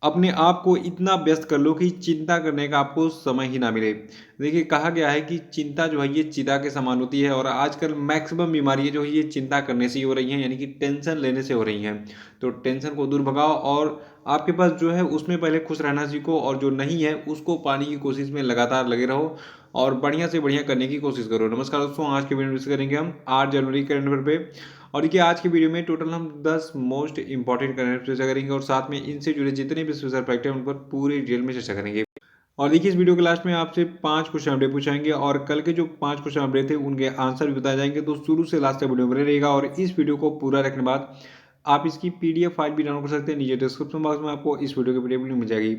अपने आप को इतना व्यस्त कर लो कि चिंता करने का आपको समय ही ना मिले। देखिए, कहा गया है कि चिंता जो है ये चिता के समान होती है, और आजकल मैक्सिमम बीमारियाँ जो है ये चिंता करने से ही हो रही हैं, यानी कि टेंशन लेने से हो रही हैं। तो टेंशन को दूर भगाओ, और आपके पास जो है उसमें पहले खुश रहना सीखो, और जो नहीं है उसको पाने की कोशिश में लगातार लगे रहो और बढ़िया से बढ़िया करने की कोशिश करो। नमस्कार दोस्तों, आज के वीडियो में डिस्कस करेंगे हम 8 जनवरी करंट अफेयर पे। और देखिए, आज की वीडियो में टोटल हम 10 मोस्ट इंपॉर्टेंट करंट अफेयर चर्चा करेंगे, और साथ में इनसे जुड़े जितने भी स्पेशल फैक्ट हैं उन पर पूरी डिटेल में चर्चा करेंगे। और देखिए, इस वीडियो के लास्ट में आपसे 5 क्वेश्चन अपडेट पूछाएंगे, और कल के जो 5 क्वेश्चन अपडेट थे उनके आंसर भी बताए जाएंगे। तो शुरू से लास्ट तक वीडियो बने रहेगा, और इस वीडियो को पूरा रखने के बाद आप इसकी पीडीएफ फाइल भी डाउनलोड कर सकते हैं। नीचे डिस्क्रिप्शन बॉक्स में आपको इस वीडियो की पीडीएफ लिंक मिल जाएगी।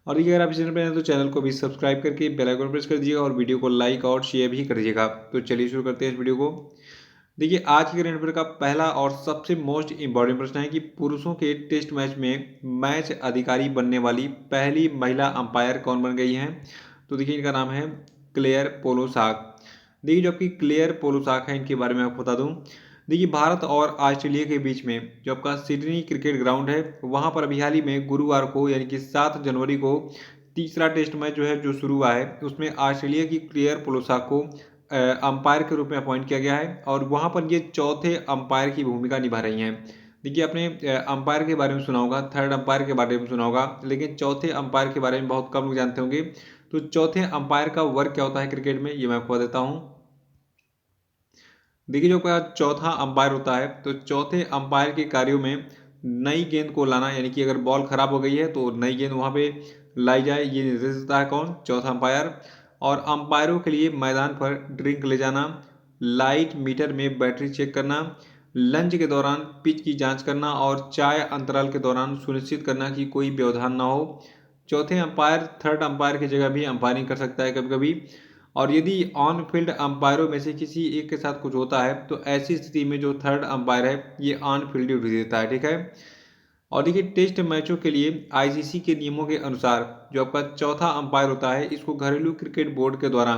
और देखिए, अगर आप इस चैनल पर हैं तो चैनल को भी सब्सक्राइब करके बेल आइकन प्रेस कर दीजिएगा, और वीडियो को लाइक और शेयर भी कर दीजिएगा। तो चलिए शुरू करते हैं इस वीडियो को। देखिए, आज के करंट अफेयर का पहला और सबसे मोस्ट इंपॉर्टेंट प्रश्न है कि पुरुषों के टेस्ट मैच में मैच अधिकारी बनने वाली पहली महिला अंपायर कौन बन गई हैं? तो देखिए, इनका नाम है क्लेयर पोलोसाक। देखिए, जो आपकी क्लेयर पोलोसाक है, इनके बारे में आपको बता दूं। देखिए, भारत और ऑस्ट्रेलिया के बीच में जो आपका सिडनी क्रिकेट ग्राउंड है, वहां पर अभी हाल ही में गुरुवार को यानी कि 7 जनवरी को तीसरा टेस्ट मैच जो है जो शुरू हुआ है, उसमें ऑस्ट्रेलिया की क्लेयर पोलोसाक को अंपायर के रूप में अपॉइंट किया गया है, और वहाँ पर ये चौथे अंपायर की भूमिका निभा रही हैं। देखिए, आपने अंपायर के बारे में सुना होगा, थर्ड अंपायर के बारे में सुना होगा, लेकिन चौथे अंपायर के बारे में बहुत कम लोग जानते होंगे। तो चौथे अंपायर का वर्क क्या होता है क्रिकेट में, ये मैं आपको बता देता हूँ। देखिए, जो आपका चौथा अंपायर होता है, तो चौथे अंपायर के कार्यों में नई गेंद को लाना, यानी कि अगर बॉल खराब हो गई है तो नई गेंद वहां पे लाई जाए, ये निर्देश देता है कौन? चौथा अंपायर। और अंपायरों के लिए मैदान पर ड्रिंक ले जाना, लाइट मीटर में बैटरी चेक करना, लंच के दौरान पिच की जांच करना, और चाय अंतराल के दौरान सुनिश्चित करना कि कोई व्यवधान ना हो। चौथे अंपायर थर्ड अंपायर की जगह भी अंपायरिंग कर सकता है कभी कभी। और यदि ऑन फील्ड अंपायरों में से किसी एक के साथ कुछ होता है, तो ऐसी स्थिति में जो थर्ड अंपायर है ये ऑन फील्ड ड्यूटी देता है, ठीक है। और देखिए, टेस्ट मैचों के लिए आईसीसी के नियमों के अनुसार जो आपका चौथा अंपायर होता है, इसको घरेलू क्रिकेट बोर्ड के द्वारा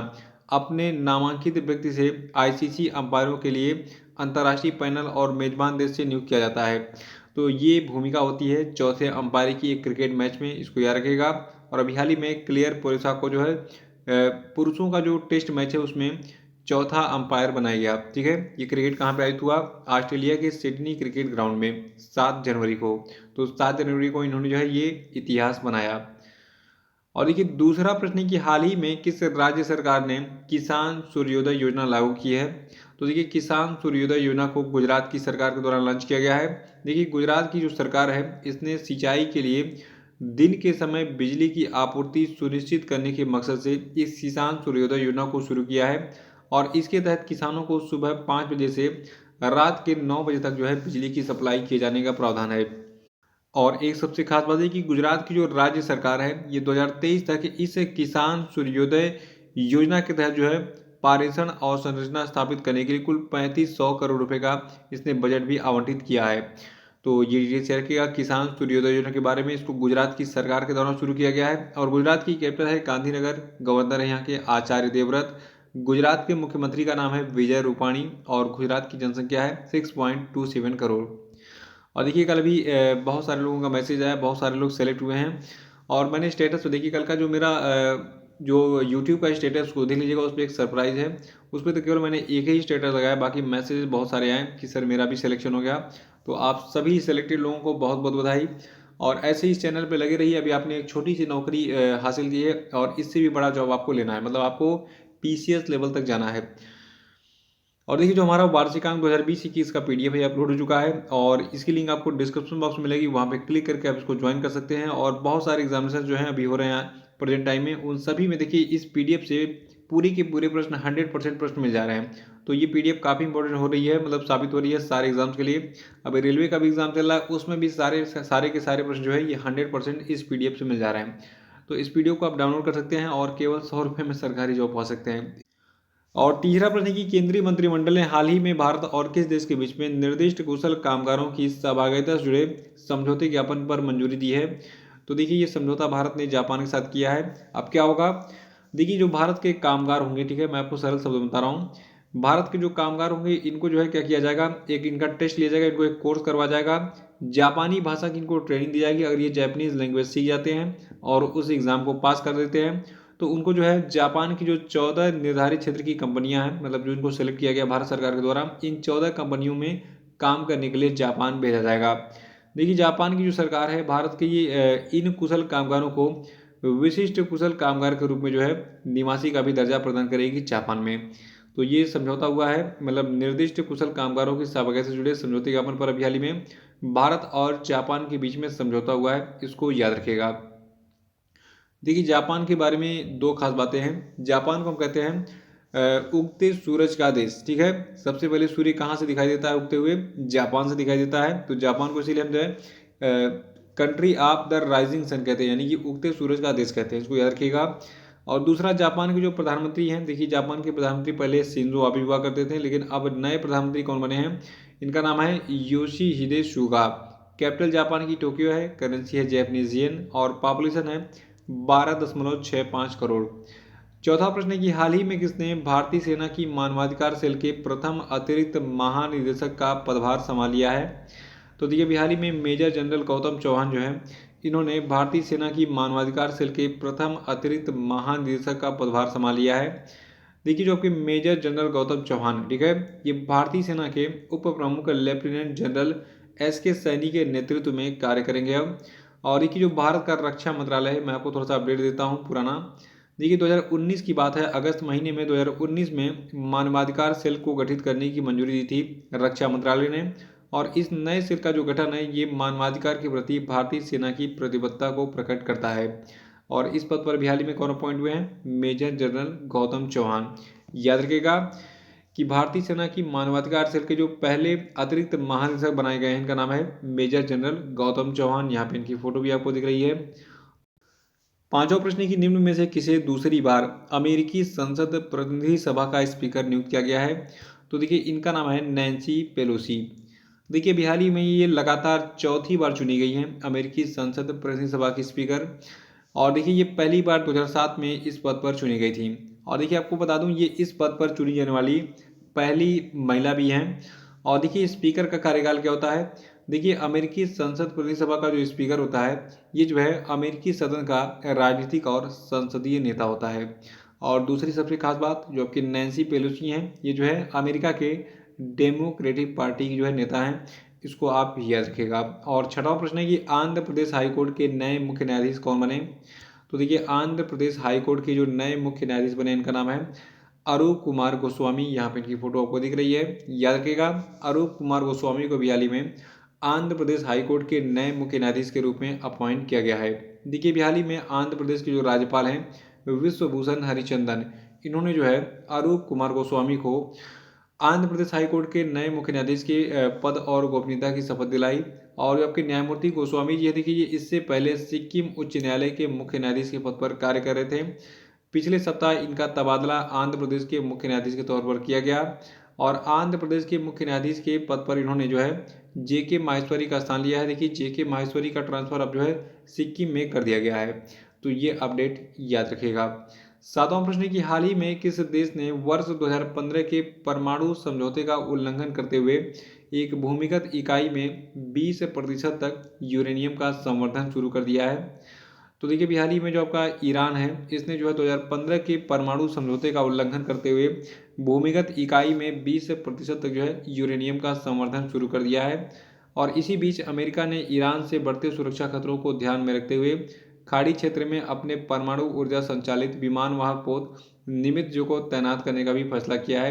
अपने नामांकित व्यक्ति से आईसीसी अंपायरों के लिए अंतर्राष्ट्रीय पैनल और मेजबान देश से नियुक्त किया जाता है। तो ये भूमिका होती है चौथे अंपायर की एक क्रिकेट मैच में, इसको याद रखिएगा। और अभी हाल ही में क्लियर पोलिसा को जो है पुरुषों का जो टेस्ट मैच है उसमें चौथा अंपायर बनाया गया, ठीक है। ये क्रिकेट कहाँ पे आयोजित हुआ? ऑस्ट्रेलिया के सिडनी क्रिकेट ग्राउंड में 7 जनवरी को। तो 7 जनवरी को इन्होंने जो है ये इतिहास बनाया। और देखिए, दूसरा प्रश्न है कि हाल ही में किस राज्य सरकार ने किसान सूर्योदय योजना लागू की है? तो देखिए, किसान सूर्योदय योजना को गुजरात की सरकार के द्वारा लॉन्च किया गया है। देखिए, गुजरात की जो सरकार है, इसने सिंचाई के लिए दिन के समय बिजली की आपूर्ति सुनिश्चित करने के मकसद से इस किसान सूर्योदय योजना को शुरू किया है। और इसके तहत किसानों को सुबह 5 बजे से रात के 9 बजे तक जो है बिजली की सप्लाई किए जाने का प्रावधान है। और एक सबसे खास बात है कि गुजरात की जो राज्य सरकार है, ये 2023 तक इस किसान सूर्योदय योजना के तहत जो है पारेषण और संरचना स्थापित करने के लिए कुल 3500 करोड़ रुपए का इसने बजट भी आवंटित किया है। तो ये डिटेल शेयर किया किसान सूर्योदय योजना के बारे में, इसको गुजरात की सरकार के द्वारा शुरू किया गया है। और गुजरात की कैपिटल है गांधीनगर, गवर्नर है यहाँ के आचार्य देवव्रत। गुजरात के मुख्यमंत्री का नाम है विजय रूपाणी, और गुजरात की जनसंख्या है 6.27 करोड़। और देखिए, कल अभी बहुत सारे लोगों का मैसेज आया, बहुत सारे लोग सेलेक्ट हुए हैं। और मैंने स्टेटस तो देखिए, कल का जो मेरा जो यूट्यूब का स्टेटस को देख लीजिएगा, उस पर एक सरप्राइज़ है। उस पर तो केवल मैंने एक ही स्टेटस लगाया, बाकी मैसेज बहुत सारे आए कि सर मेरा भी सिलेक्शन हो गया। तो आप सभी सिलेक्टेड लोगों को बहुत बहुत बधाई। और ऐसे ही इस चैनल पे लगे रहिए। अभी आपने एक छोटी सी नौकरी हासिल की है, और इससे भी बड़ा जॉब आपको लेना है, मतलब आपको पीसीएस लेवल तक जाना है। और देखिए, जो हमारा वार्षिकांक 2020-21 का पीडीएफ है अपलोड हो चुका है, और इसकी लिंक आपको डिस्क्रिप्शन बॉक्स में मिलेगी, वहाँ पे क्लिक करके आप इसको ज्वाइन कर सकते हैं। और बहुत सारे एग्जामिनेशन जो हैं अभी हो रहे हैं प्रेजेंट टाइम में, उन सभी में देखिए इस पीडीएफ से पूरी के पूरे प्रश्न 100% प्रश्न मिल जा रहे हैं। तो ये पीडीएफ काफ़ी इंपॉर्टेंट हो रही है, मतलब साबित हो रही है सारे एग्जाम्स के लिए। अभी रेलवे का भी एग्जाम चल रहा है, उसमें भी सारे सारे के सारे प्रश्न जो है ये 100% इस पीडीएफ से मिल जा रहे हैं। तो इस पीडीएफ को आप डाउनलोड कर सकते हैं, और केवल 100 रुपये में सरकारी जॉब पा सकते हैं। और तीसरा प्रश्न है कि केंद्रीय मंत्रिमंडल ने हाल ही में भारत और किस देश के बीच में निर्दिष्ट कुशल कामगारों की सहभागिता से जुड़े समझौते ज्ञापन पर मंजूरी दी है? तो देखिए, ये समझौता भारत ने जापान के साथ किया है। अब क्या होगा? देखिए, जो भारत के कामगार होंगे, ठीक है, मैं आपको सरल शब्द में बता रहा हूँ। भारत के जो कामगार होंगे इनको जो है क्या किया जाएगा, एक इनका टेस्ट लिया जाएगा, इनको एक कोर्स करवा जाएगा, जापानी भाषा की इनको ट्रेनिंग दी जाएगी। अगर ये जापानीज लैंग्वेज सीख जाते हैं और उस एग्ज़ाम को पास कर देते हैं तो उनको जो है जापान की जो 14 निर्धारित क्षेत्र की कंपनियां हैं, मतलब जो इनको सेलेक्ट किया गया भारत सरकार के द्वारा, इन 14 कंपनियों में काम करने के लिए जापान भेजा जाएगा। देखिए जापान की जो सरकार है भारत के ये इन कुशल कामगारों को विशिष्ट कुशल कामगार के रूप में जो है निवासी का भी दर्जा प्रदान करेगी जापान में। तो ये समझौता हुआ है, मतलब निर्दिष्ट कुशल कामगारों की सावगाई से जुड़े समझौते ज्ञापन पर अभी हाल ही में भारत और जापान के बीच में समझौता हुआ है, इसको याद रखिएगा। देखिए जापान के बारे में दो खास बातें हैं। जापान को हम कहते हैं उगते सूरज का देश, ठीक है। सबसे पहले सूर्य कहाँ से दिखाई देता है उगते हुए, जापान से दिखाई देता है। तो जापान को इसीलिए हम जो है country of the rising sun कहते हैं, यानी कि उगते सूरज का देश कहते हैं, इसको याद रखिएगा। और दूसरा, जापान के जो प्रधानमंत्री हैं, देखिए जापान के प्रधानमंत्री पहले शिंजो आबे हुआ करते थे, लेकिन अब नए प्रधानमंत्री कौन बने हैं, इनका नाम है योशिहिदे सुगा। कैपिटल जापान की टोक्यो है, करेंसी है जैपनीज येन और पॉपुलेशन है 12.65 करोड़। चौथा प्रश्न है कि हाल ही में किसने भारतीय सेना की मानवाधिकार सेल के प्रथम अतिरिक्त महानिदेशक का पदभार संभाल लिया है। तो देखिए अभी हाल ही में मेजर जनरल गौतम चौहान जो है, इन्होंने भारतीय सेना की मानवाधिकार सेल के प्रथम अतिरिक्त महानिदेशक का पदभार संभाल लिया है। देखिए जो आपके मेजर जनरल गौतम चौहान, ठीक है, ये भारतीय सेना के उप प्रमुख लेफ्टिनेंट जनरल के सैनी के नेतृत्व में कार्य करेंगे अब। और ये जो भारत का रक्षा मंत्रालय है, मैं आपको थोड़ा सा अपडेट देता हूँ पुराना। देखिए 2019 की बात है, अगस्त महीने में 2019 में मानवाधिकार सेल को गठित करने की मंजूरी दी थी रक्षा मंत्रालय ने। और इस नए सेल का जो गठन है ये मानवाधिकार के प्रति भारतीय सेना की प्रतिबद्धता को प्रकट करता है। और इस पद पर भी हाल ही में कौन अपॉइंट हुए हैं, मेजर जनरल गौतम चौहान। याद रखिएगा कि भारतीय सेना की मानवाधिकार सेल के जो पहले अतिरिक्त महानिदेशक बनाए गए हैं, इनका नाम है मेजर जनरल गौतम चौहान। यहाँ पे इनकी फोटो भी आपको दिख रही है। पांचवा प्रश्न की निम्न में से किसे दूसरी बार अमेरिकी संसद प्रतिनिधि सभा का स्पीकर नियुक्त किया गया है। तो देखिए इनका नाम है नैन्सी पेलोसी। देखिए बिहार में ये लगातार चौथी बार चुनी गई हैं अमेरिकी संसद प्रतिनिधि सभा की स्पीकर। और देखिए ये पहली बार 2007 में इस पद पर चुनी गई थी। और देखिए आपको बता दूं ये इस पद पर चुनी जाने वाली पहली महिला भी हैं। और देखिए स्पीकर का कार्यकाल क्या होता है, देखिए अमेरिकी संसद प्रतिनिधि सभा का जो स्पीकर होता है ये जो है अमेरिकी सदन का राजनीतिक और संसदीय नेता होता है। और दूसरी सबसे खास बात जो आपकी नैन्सी पेलोसी हैं, ये जो है अमेरिका के डेमोक्रेटिक पार्टी की जो है नेता हैं, इसको आप याद रखिएगा। और छठवां प्रश्न है कि आंध्र प्रदेश हाईकोर्ट के नए मुख्य न्यायाधीश कौन बने। तो देखिए आंध्र प्रदेश हाईकोर्ट के जो नए मुख्य न्यायाधीश बने इनका नाम है अरूप कुमार गोस्वामी। यहाँ पे इनकी फोटो आपको दिख रही है, याद रखिएगा। अरूप कुमार गोस्वामी को भी हाल ही में आंध्र प्रदेश हाईकोर्ट के नए मुख्य न्यायाधीश के रूप में अपॉइंट किया गया है। देखिए भी हाल ही में आंध्र प्रदेश के जो राज्यपाल हैं विश्वभूषण हरिचंदन, इन्होंने जो है अरूप कुमार गोस्वामी को आंध्र प्रदेश हाईकोर्ट के नए मुख्य न्यायाधीश के पद और गोपनीयता की शपथ दिलाई। और आपके न्यायमूर्ति गोस्वामी जी है, देखिए ये इससे पहले सिक्किम उच्च न्यायालय के मुख्य न्यायाधीश के पद पर कार्य कर रहे थे। पिछले सप्ताह इनका तबादला आंध्र प्रदेश के मुख्य न्यायाधीश के तौर पर किया गया। और आंध्र प्रदेश के मुख्य न्यायाधीश के पद पर इन्होंने जो है जेके माहेश्वरी का स्थान लिया है। देखिए जेके माहेश्वरी का ट्रांसफर अब जो है सिक्किम में कर दिया गया है। तो ये अपडेट याद रखिएगा। सातवां प्रश्न है कि हाल ही में किस देश ने वर्ष 2015 के परमाणु समझौते का उल्लंघन करते हुए एक भूमिगत इकाई में 20% तक यूरेनियम का संवर्धन शुरू कर दिया है। तो देखिए भी हाल ही में जो आपका ईरान है, इसने जो है 2015 के परमाणु समझौते का उल्लंघन करते हुए भूमिगत इकाई में 20% तक जो है यूरेनियम का संवर्धन शुरू कर दिया है। और इसी बीच अमेरिका ने ईरान से बढ़ते सुरक्षा खतरों को ध्यान में रखते हुए खाड़ी क्षेत्र में अपने परमाणु ऊर्जा संचालित विमान वाहक पोत निमित्त जो को तैनात करने का भी फैसला किया है।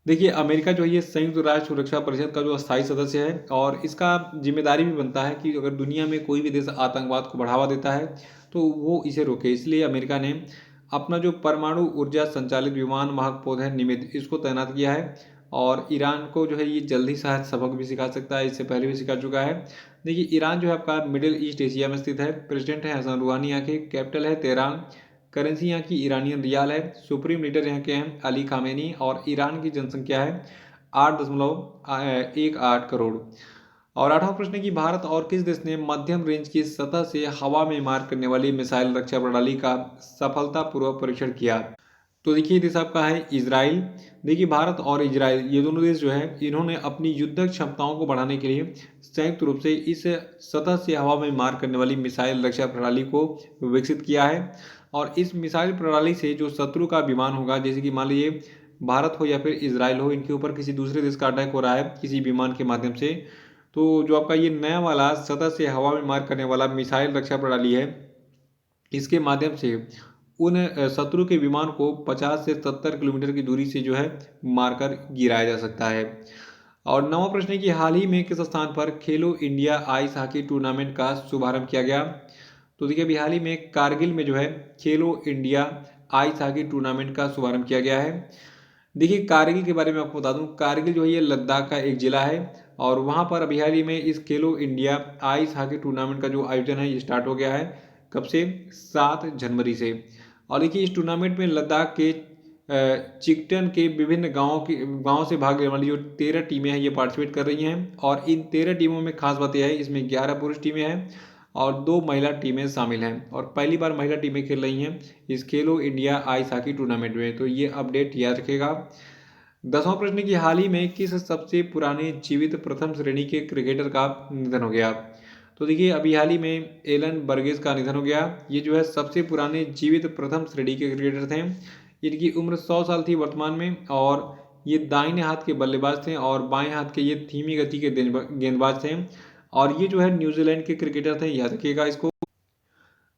देखिए अमेरिका जो है ये संयुक्त राष्ट्र सुरक्षा परिषद का जो अस्थायी सदस्य है और इसका जिम्मेदारी भी बनता है कि अगर दुनिया में कोई भी देश आतंकवाद को बढ़ावा देता है तो वो इसे रोके। इसलिए अमेरिका ने अपना जो परमाणु ऊर्जा संचालित विमान वाहक पोत है निमित्त, इसको तैनात किया है। और ईरान को जो है ये जल्दी शायद सबक भी सिखा सकता है, इससे पहले भी सिखा चुका है। देखिए ईरान जो है आपका मिडिल ईस्ट एशिया में स्थित है। प्रेसिडेंट है हसन रूहानी यहाँ के, कैपिटल है तेहरान, करेंसी यहाँ की ईरानियन रियाल है, सुप्रीम लीडर यहाँ के हैं अली खामेनी। और ईरान की जनसंख्या है 8.18 करोड़। और आठवां प्रश्न है कि भारत और किस देश ने मध्यम रेंज की सतह से हवा में मार करने वाली मिसाइल रक्षा प्रणाली का सफलतापूर्वक परीक्षण किया। तो देखिए देश आपका है इजराइल। देखिए भारत और इजराइल ये दोनों देश जो है इन्होंने अपनी युद्धक क्षमताओं को बढ़ाने के लिए संयुक्त रूप से इस सतह से हवा में मार करने वाली मिसाइल रक्षा प्रणाली को विकसित किया है। और इस मिसाइल प्रणाली से जो शत्रु का विमान होगा, जैसे कि मान लीजिए भारत हो या फिर इजराइल हो, इनके ऊपर किसी दूसरे देश का अटैक हो रहा है किसी विमान के माध्यम से, तो जो आपका ये नया वाला सतह से हवा में मार करने वाला मिसाइल रक्षा प्रणाली है, इसके माध्यम से उन शत्रु के विमान को 50 से 70 किलोमीटर की दूरी से जो है मारकर गिराया जा सकता है। और नवा प्रश्न है कि हाल ही में किस स्थान पर खेलो इंडिया आइस हॉकी टूर्नामेंट का शुभारंभ किया गया। तो देखिए अभी हाल ही में कारगिल में जो है खेलो इंडिया आइस हॉकी टूर्नामेंट का शुभारंभ किया गया है। देखिए कारगिल के बारे में आपको बता दूं, कारगिल जो है ये लद्दाख का एक जिला है और वहाँ पर अभी हाल ही में इस खेलो इंडिया आइस हॉकी टूर्नामेंट का जो आयोजन है ये स्टार्ट हो गया है। कब से? 7 जनवरी से। और देखिए इस टूर्नामेंट में लद्दाख के चिकटन के विभिन्न गाँव से भाग लेने वाली जो 13 टीमें हैं ये पार्टिसिपेट कर रही हैं। और इन 13 टीमों में खास बात यह है, इसमें 11 पुरुष टीमें हैं और 2 महिला टीमें शामिल हैं और पहली बार महिला टीमें खेल रही हैं इस खेलो इंडिया आइस हॉकी टूर्नामेंट में। तो ये अपडेट याद रखेगा। 10वां प्रश्न की हाल ही में किस सबसे पुराने जीवित प्रथम श्रेणी के क्रिकेटर का निधन हो गया। तो देखिए अभी हाल ही में एलन बर्गेस का निधन हो गया। ये जो है सबसे पुराने जीवित प्रथम श्रेणी के क्रिकेटर थे। इनकी उम्र 100 साल थी वर्तमान में और ये दाहिने हाथ के बल्लेबाज थे और बाएं हाथ के ये धीमी गति के गेंदबाज थे। और ये जो है न्यूजीलैंड के क्रिकेटर थे, याद रखिएगा इसको।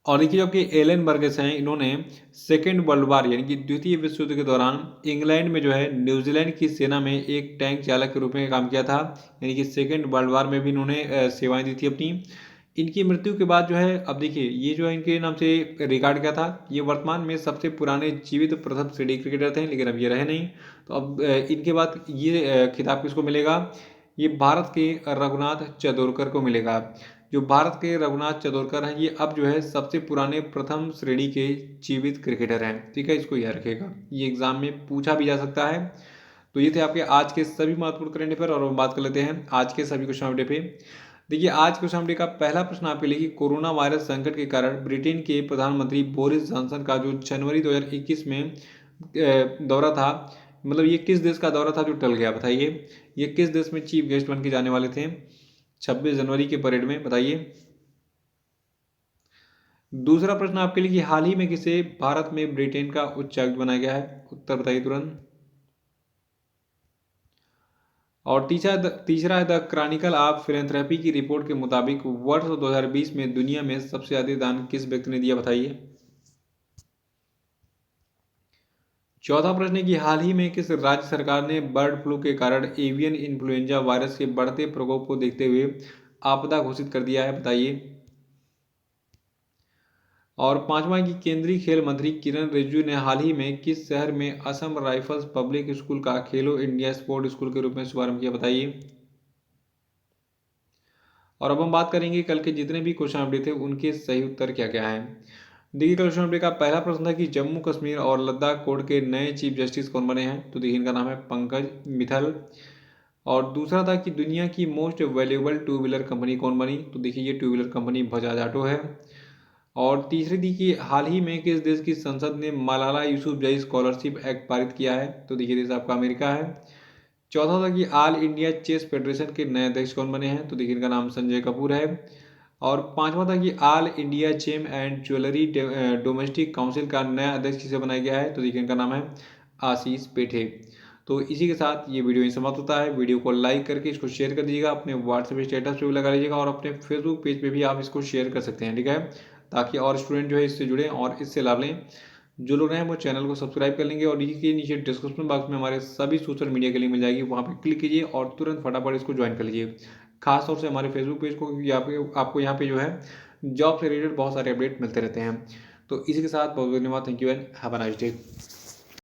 और देखिए जो कि एलन बर्गेस हैं, इन्होंने सेकेंड वर्ल्ड वार यानी कि द्वितीय विश्व युद्ध के दौरान इंग्लैंड में जो है न्यूजीलैंड की सेना में एक टैंक चालक के रूप में काम किया था। यानी कि सेकेंड वर्ल्ड वार में भी इन्होंने सेवाएं दी थी अपनी। इनकी मृत्यु के बाद जो है अब देखिए ये जो है इनके नाम से रिकॉर्ड किया था। ये वर्तमान में सबसे पुराने जीवित प्रथम श्रेणी क्रिकेटर थे, लेकिन अब ये रहे नहीं। तो अब इनके बाद ये खिताब किसको मिलेगा? ये भारत के रघुनाथ चंदोरकर को मिलेगा। जो भारत के रघुनाथ चंदोरकर हैं ये अब जो है सबसे पुराने प्रथम श्रेणी के जीवित क्रिकेटर हैं। ठीक है, इसको याद रखिएगा, ये एग्जाम में पूछा भी जा सकता है। तो ये थे आपके आज के सभी महत्वपूर्ण करंट अफेयर और हम बात कर लेते हैं आज के सभी क्वेश्चन अपडेट पे। देखिए आज क्वेश्चन अपडेट का पहला प्रश्न आपके लिए कि कोरोना वायरस संकट के कारण ब्रिटेन के प्रधानमंत्री बोरिस जॉनसन का जो जनवरी 2021 में दौरा था, मतलब ये किस देश का दौरा था जो टल गया, बताइए। ये किस देश में चीफ गेस्ट बन के जाने वाले थे 26 जनवरी के परेड में, बताइए। दूसरा प्रश्न आपके लिए कि हाल ही में किसे भारत में ब्रिटेन का उच्चायुक्त बनाया गया है, उत्तर बताइए तुरंत। और तीसरा है द क्रॉनिकल ऑफ फिलैंथ्रोपी की रिपोर्ट के मुताबिक वर्ष 2020 में दुनिया में सबसे अधिक दान किस व्यक्ति ने दिया, बताइए। चौथा प्रश्न है कि हाल ही में किस राज्य सरकार ने बर्ड फ्लू के कारण एवियन इन्फ्लुएंजा वायरस के बढ़ते प्रकोप को देखते हुए आपदा घोषित कर दिया है, बताइए। और पांचवा की केंद्रीय खेल मंत्री किरण रिजिजू ने हाल ही में किस शहर में असम राइफल्स पब्लिक स्कूल का खेलो इंडिया स्पोर्ट स्कूल के रूप में शुभारंभ किया, बताइए। और अब हम बात करेंगे कल के जितने भी क्वेश्चन अपडेट थे उनके सही उत्तर क्या क्या हैं। देखिए क्वेश्चन अपडेट का पहला प्रश्न था कि जम्मू कश्मीर और लद्दाख कोर्ट के नए चीफ जस्टिस कौन बने हैं। तो देखिए इनका नाम है पंकज मित्तल। और दूसरा था कि दुनिया की most valuable two wheeler company कौन बनी। तो देखिए ये two wheeler company Bajaj auto है। और तीसरी थी कि हाल ही में किस देश की संसद ने मलाला यूसुफजई स्कॉलरशिप एक्ट पारित किया है। तो देखिए देश आपका अमेरिका है। चौथा था कि ऑल इंडिया चेस फेडरेशन के नए अध्यक्ष कौन बने हैं। तो देखिए इनका नाम संजय कपूर है। और पांचवा था कि all India gem and jewellery domestic council का नया अध्यक्ष किसे बनाया गया है। तो देखिए इनका नाम है आशीष पेठे। तो इसी के साथ ये वीडियो ही समाप्त होता है। वीडियो को लाइक करके इसको शेयर कर दीजिएगा, अपने व्हाट्सएप स्टेटस पे भी लगा लीजिएगा और अपने फेसबुक पेज पे भी आप इसको शेयर कर सकते हैं, ठीक है, ताकि और स्टूडेंट जो है इससे जुड़े और इससे लाभ लें। जो लोग हैं वो चैनल को सब्सक्राइब कर लेंगे और इसके नीचे डिस्क्रिप्शन बॉक्स में हमारे सभी सोशल मीडिया के लिंक मिल जाएगी, वहाँ पे क्लिक कीजिए और तुरंत फटाफट इसको ज्वाइन कर लीजिए। खास तौर से हमारे फेसबुक पेज को आपको यहाँ पे जो है जॉब से रिलेटेड बहुत सारे अपडेट मिलते रहते हैं। तो इसी के साथ बहुत धन्यवाद, thank you and have a nice day.